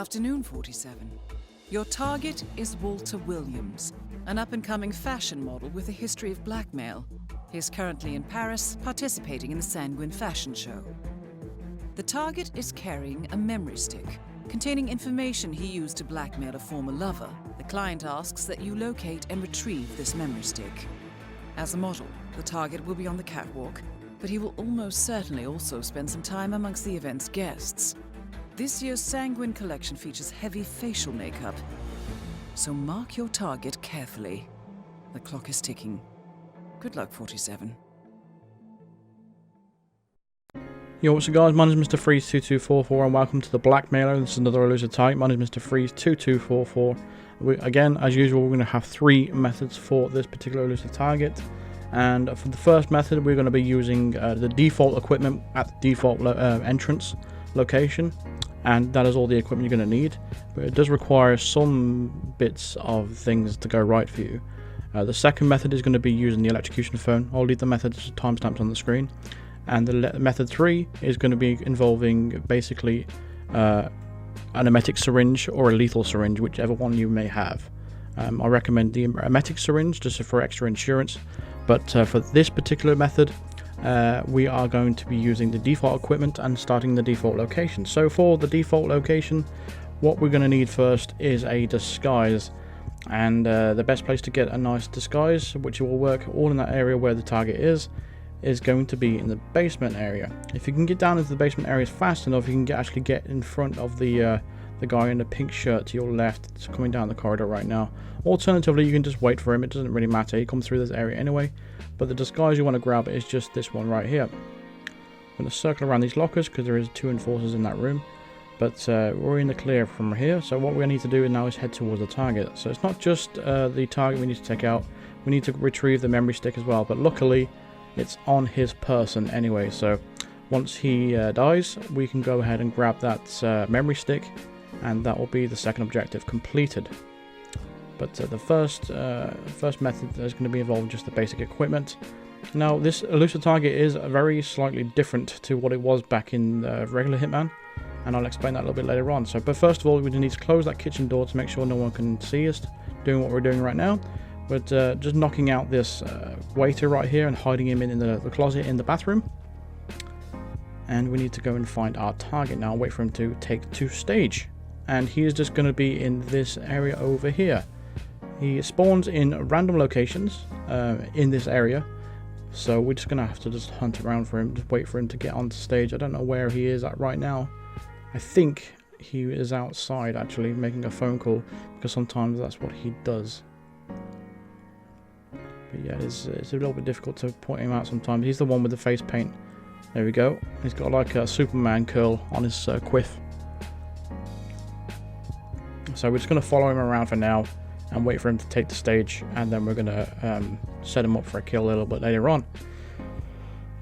afternoon, 47. Your target is Walter Williams, an up-and-coming fashion model with a history of blackmail. He's currently in Paris, participating in the Sanguine fashion show. The target is carrying a memory stick containing information he used to blackmail a former lover. The client asks that you locate and retrieve this memory stick. As a model, the target will be on the catwalk, but he will almost certainly also spend some time amongst the event's guests. This year's Sanguine collection features heavy facial makeup, so mark your target carefully. The clock is ticking. Good luck, 47. Yo, what's up guys, my name is Mr. Freeze2244 and welcome to The Blackmailer. This is another Elusive Target. My name is Mr. Freeze2244. Again, as usual, we're going to have three methods for this particular Elusive Target. And for the first method, we're going to be using the default equipment at the default entrance location. And that is all the equipment you're going to need. But it does require some bits of things to go right for you. The second method is going to be using the electrocution phone. I'll leave the methods timestamped on the screen. And the method 3 is going to be involving basically an emetic syringe or a lethal syringe, whichever one you may have. I recommend the emetic syringe just for extra insurance, but for this particular method we are going to be using the default equipment and starting the default location. So for the default location, what we're going to need first is a disguise, and the best place to get a nice disguise, which will work all in that area where the target is going to be in the basement area. If you can get down into the basement areas fast enough, you can actually get in front of the guy in the pink shirt to your left. It's coming down the corridor right now. Alternatively, you can just wait for him. It doesn't really matter. He comes through this area anyway. But the disguise you want to grab is just this one right here. I'm going to circle around these lockers because there is 2 enforcers in that room. But we're in the clear from here. So what we need to do now is head towards the target. So it's not just the target we need to take out. We need to retrieve the memory stick as well. But luckily, it's on his person anyway, so once he dies, we can go ahead and grab that memory stick, and that will be the second objective completed. But the first method is going to be involving just the basic equipment. Now, this Elusive Target is very slightly different to what it was back in regular Hitman, and I'll explain that a little bit later on. So, but first of all, we need to close that kitchen door to make sure no one can see us doing what we're doing right now. But just knocking out this waiter right here and hiding him in the closet in the bathroom. And we need to go and find our target now. Wait for him to take to stage. And he is just going to be in this area over here. He spawns in random locations in this area. So we're just going to have to just hunt around for him. Just wait for him to get onto stage. I don't know where he is at right now. I think he is outside actually making a phone call, because sometimes that's what he does. But yeah, it's a little bit difficult to point him out sometimes. He's the one with the face paint. There we go. He's got like a Superman curl on his quiff. So we're just going to follow him around for now and wait for him to take the stage, and then we're going to set him up for a kill a little bit later on.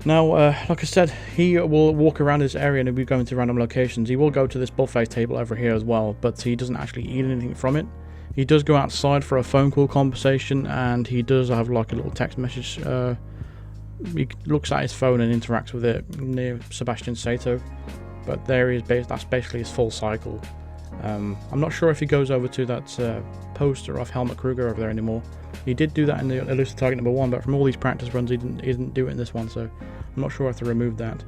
Now, like I said, he will walk around this area and he'll be going to random locations. He will go to this buffet table over here as well, but he doesn't actually eat anything from it. He does go outside for a phone call conversation, and he does have like a little text message. He looks at his phone and interacts with it near Sebastian Sato. But there he is, that's basically his full cycle. I'm not sure if he goes over to that poster of Helmut Kruger over there anymore. He did do that in the Elusive Target number 1, but from all these practice runs he didn't do it in this one, so I'm not sure if they removed that.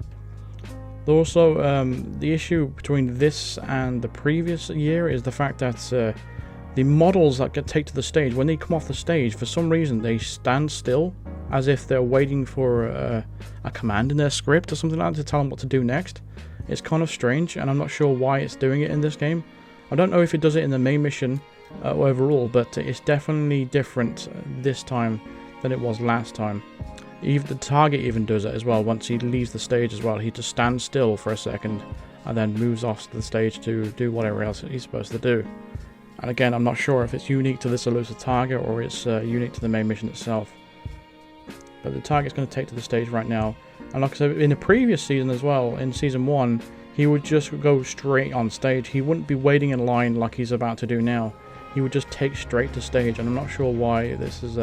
Also, the issue between this and the previous year is the fact that the models that take to the stage, when they come off the stage, for some reason they stand still, as if they're waiting for a command in their script or something like that to tell them what to do next. It's kind of strange, and I'm not sure why it's doing it in this game. I don't know if it does it in the main mission overall, but it's definitely different this time than it was last time. Even the target even does it as well. Once he leaves the stage as well, he just stands still for a second and then moves off to the stage to do whatever else he's supposed to do. And again, I'm not sure if it's unique to this Elusive Target or it's unique to the main mission itself. But the target's going to take to the stage right now. And like I said, in the previous season as well, in Season 1, he would just go straight on stage. He wouldn't be waiting in line like he's about to do now. He would just take straight to stage, and I'm not sure why this is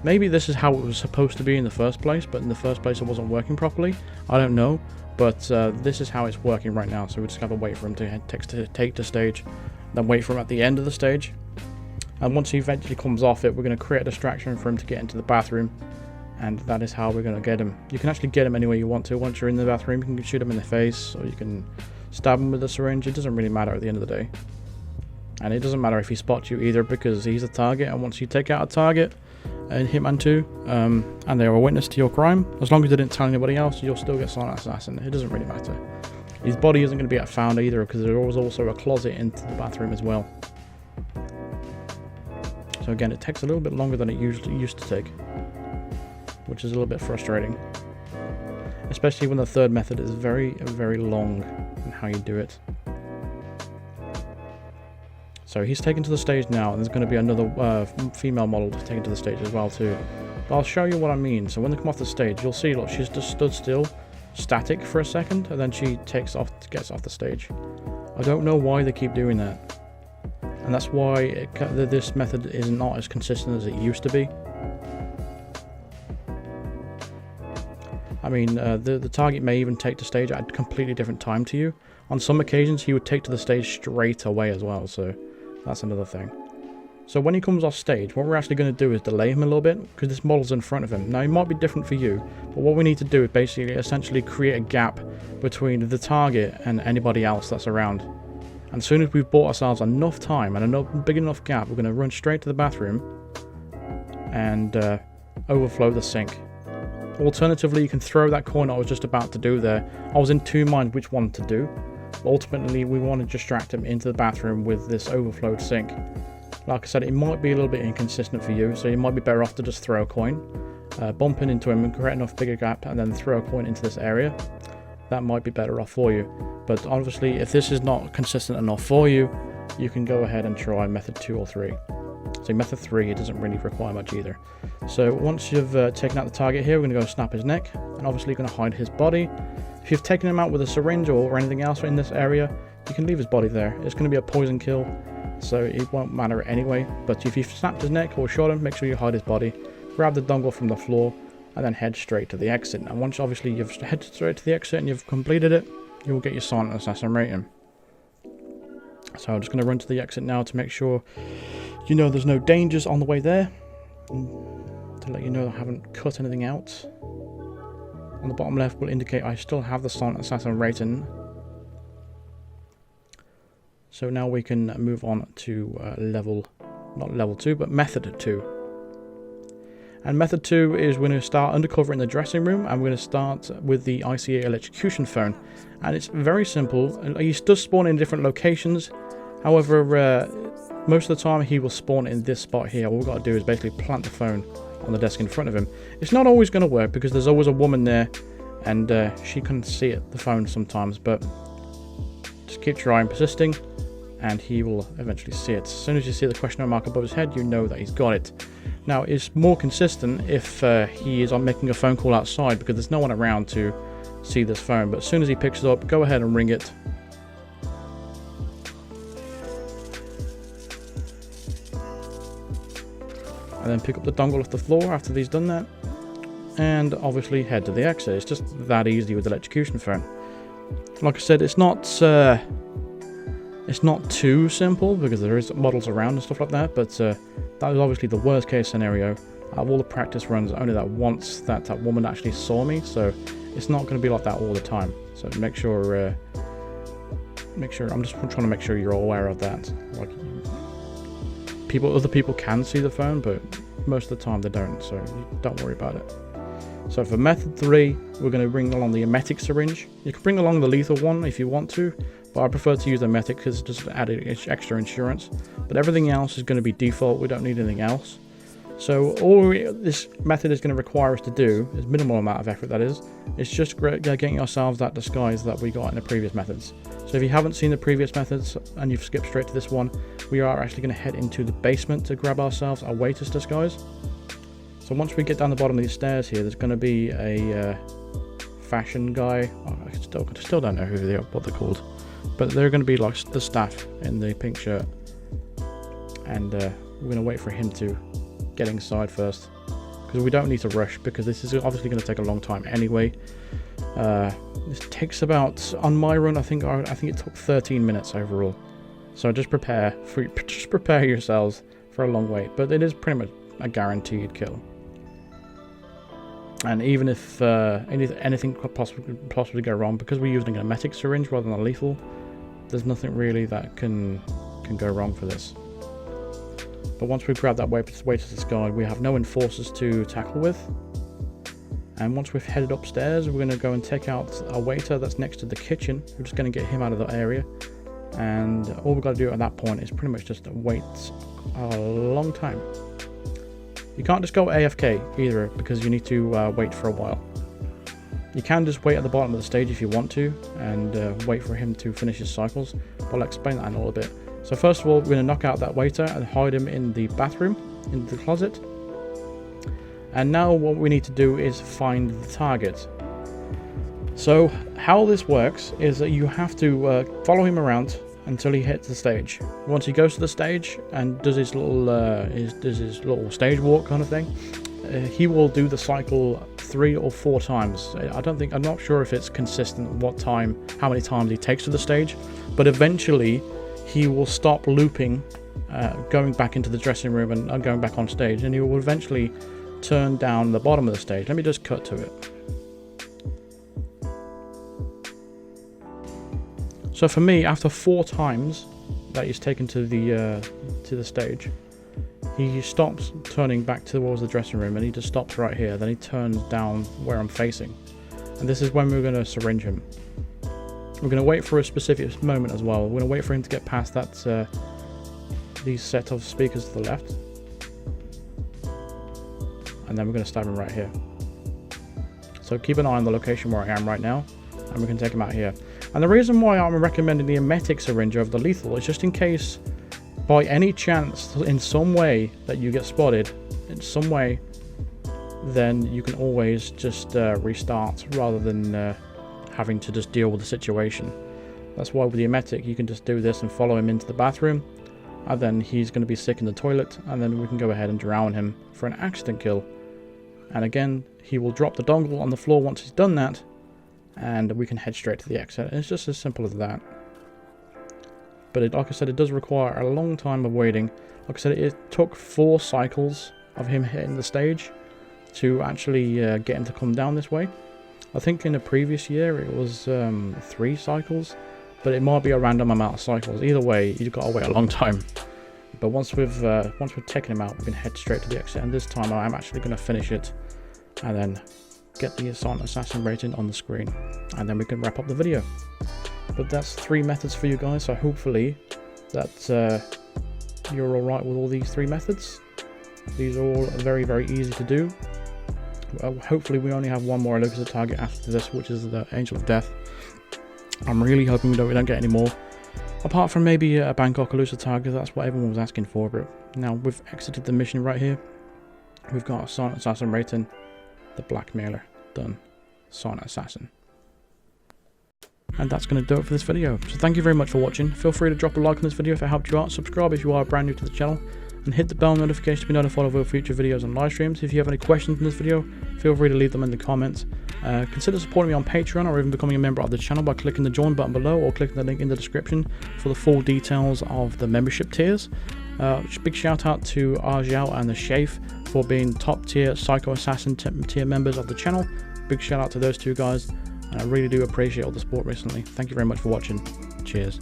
Maybe this is how it was supposed to be in the first place, but in the first place it wasn't working properly. I don't know, but this is how it's working right now. So we just have to wait for him to take the stage, then wait for him at the end of the stage. And once he eventually comes off it, we're going to create a distraction for him to get into the bathroom. And that is how we're going to get him. You can actually get him any way you want to. Once you're in the bathroom, you can shoot him in the face, or you can stab him with a syringe. It doesn't really matter at the end of the day. And it doesn't matter if he spots you either, because he's a target, and once you take out a target in Hitman 2, and they are a witness to your crime, as long as they didn't tell anybody else, you'll still get Silent Assassin. It doesn't really matter. His body isn't going to be found either, because there was also a closet into the bathroom as well. So again, it takes a little bit longer than it usually used to take, which is a little bit frustrating, especially when the third method is very, very long in how you do it. So he's taken to the stage now, and there's going to be another female model taken to the stage as well too. But I'll show you what I mean. So when they come off the stage, you'll see, look, she's just stood still, static for a second, and then she gets off the stage. I don't know why they keep doing that, and that's why this method is not as consistent as it used to be. I mean, the target may even take the stage at a completely different time to you. On some occasions, he would take to the stage straight away as well, so that's another thing. So when he comes off stage, what we're actually going to do is delay him a little bit, because this model's in front of him. Now, it might be different for you, but what we need to do is basically essentially create a gap between the target and anybody else that's around. And as soon as we've bought ourselves enough time and a big enough gap, we're going to run straight to the bathroom and overflow the sink. Alternatively, you can throw that coin I was just about to do there. I was in two minds which one to do. But ultimately, we want to distract him into the bathroom with this overflowed sink. Like I said, it might be a little bit inconsistent for you, so you might be better off to just throw a coin, bump into him and create enough bigger gap, and then throw a coin into this area. That might be better off for you. But obviously, if this is not consistent enough for you, you can go ahead and try method 2 or 3. So method 3, it doesn't really require much either. So once you've taken out the target here, we're going to go snap his neck, and obviously going to hide his body. If you've taken him out with a syringe or anything else in this area, you can leave his body there. It's going to be a poison kill, so it won't matter anyway. But if you've snapped his neck or shot him, make sure you hide his body, grab the dongle from the floor, and then head straight to the exit. And once obviously you've headed straight to the exit and you've completed it, you will get your Silent Assassin rating. So I'm just going to run to the exit now to make sure you know there's no dangers on the way there, to let you know I haven't cut anything out. On the bottom left will indicate I still have the Silent Assassin rating. So now we can move on to not level 2, but method 2. And method 2 is we're going to start undercover in the dressing room, and we're going to start with the ICA Electrocution phone. And it's very simple. He does spawn in different locations. However, most of the time he will spawn in this spot here. All we've got to do is basically plant the phone on the desk in front of him. It's not always going to work, because there's always a woman there, and she can see it, the phone sometimes, but just keep trying, persisting, and he will eventually see it. As soon as you see the question mark above his head, you know that he's got it. Now, it's more consistent if he is making a phone call outside, because there's no one around to see this phone. But as soon as he picks it up, go ahead and ring it. And then pick up the dongle off the floor after he's done that, and obviously head to the exit. It's just that easy with the Electrocution phone. Like I said, it's not too simple, because there is models around and stuff like that, but that is obviously the worst case scenario. Out of all the practice runs, only that once that woman actually saw me, so it's not going to be like that all the time. So make sure I'm just trying to make sure you're all aware of that. Like, other people can see the phone, but most of the time they don't, so don't worry about it. So for method 3, we're going to bring along the Emetic syringe. You can bring along the lethal one if you want to, but I prefer to use the Emetic because it just added extra insurance. But everything else is going to be default. We don't need anything else. So all this method is going to require us to do, is minimal amount of effort that is, it's just getting ourselves that disguise that we got in the previous methods. So if you haven't seen the previous methods and you've skipped straight to this one, we are actually going to head into the basement to grab ourselves a waiter's disguise. So once we get down the bottom of these stairs here, there's going to be a fashion guy. Oh, I still don't know what they're called, but they're going to be like the staff in the pink shirt, and we're going to wait for him to get inside first. because we don't need to rush, because this is obviously going to take a long time anyway. This takes about, on my run, I think it took 13 minutes overall. So just prepare yourselves for a long wait, but it is pretty much a guaranteed kill. And even if anything could possibly go wrong, because we're using an Emetic syringe rather than a lethal, there's nothing really that can go wrong for this. But once we grab that waiter's guide, we have no enforcers to tackle with. And once we've headed upstairs, we're going to go and take out a waiter that's next to the kitchen. We're just going to get him out of the area. And all we've got to do at that point is pretty much just wait a long time. You can't just go AFK either, because you need to wait for a while. You can just wait at the bottom of the stage if you want to, and wait for him to finish his cycles. But I'll explain that in a little bit. So first of all, we're going to knock out that waiter and hide him in the bathroom, in the closet. And now what we need to do is find the target. So how this works is that you have to follow him around until he hits the stage. Once he goes to the stage and does his little stage walk kind of thing, he will do the cycle 3 or 4 times. I'm not sure if it's consistent how many times he takes to the stage, but eventually he will stop looping, going back into the dressing room and going back on stage, and he will eventually turn down the bottom of the stage. Let me just cut to it. So for me, after 4 times that he's taken to the stage, he stops turning back towards the dressing room, and he just stops right here. Then he turns down where I'm facing, and this is when we're going to syringe him. We're going to wait for a specific moment as well. We're going to wait for him to get past that these set of speakers to the left, and then we're going to stab him right here. So keep an eye on the location where I am right now, and we can take him out here. And the reason why I'm recommending the Emetic syringe over the lethal is just in case, by any chance, in some way, that you get spotted, in some way, then you can always just restart rather than having to just deal with the situation. That's why with the Emetic, you can just do this and follow him into the bathroom, and then he's going to be sick in the toilet, and then we can go ahead and drown him for an accident kill. And again, he will drop the dongle on the floor once he's done that, and we can head straight to the exit. And it's just as simple as that. But like I said, it does require a long time of waiting. Like I said, it took 4 cycles of him hitting the stage to actually get him to come down this way. I think in the previous year it was 3 cycles, but it might be a random amount of cycles. Either way, you've got to wait a long time. But once we've taken him out, we can head straight to the exit. And this time I'm actually going to finish it and then get the Silent Assassin rating on the screen, and then we can wrap up the video. But that's 3 methods for you guys, so hopefully that you're alright with all these 3 methods. These are all very, very easy to do. Hopefully we only have one more elusive target after this, which is the Angel of Death. I'm really hoping we don't get any more, apart from maybe a Bangkok elusive target. That's what everyone was asking for. But now we've exited the mission right here. We've got a Silent Assassin rating, the Blackmailer done, Silent Assassin. And that's going to do it for this video. So thank you very much for watching. Feel free to drop a like on this video if it helped you out. Subscribe if you are brand new to the channel, and hit the bell notification to be notified of all future videos and live streams. If you have any questions in this video, feel free to leave them in the comments. Consider supporting me on Patreon, or even becoming a member of the channel by clicking the join button below, or clicking the link in the description for the full details of the membership tiers. Big shout out to Arjiao and the Shafe for being top tier Psycho Assassin tier members of the channel. Big shout out to those 2 guys, and I really do appreciate all the support recently. Thank you very much for watching. Cheers.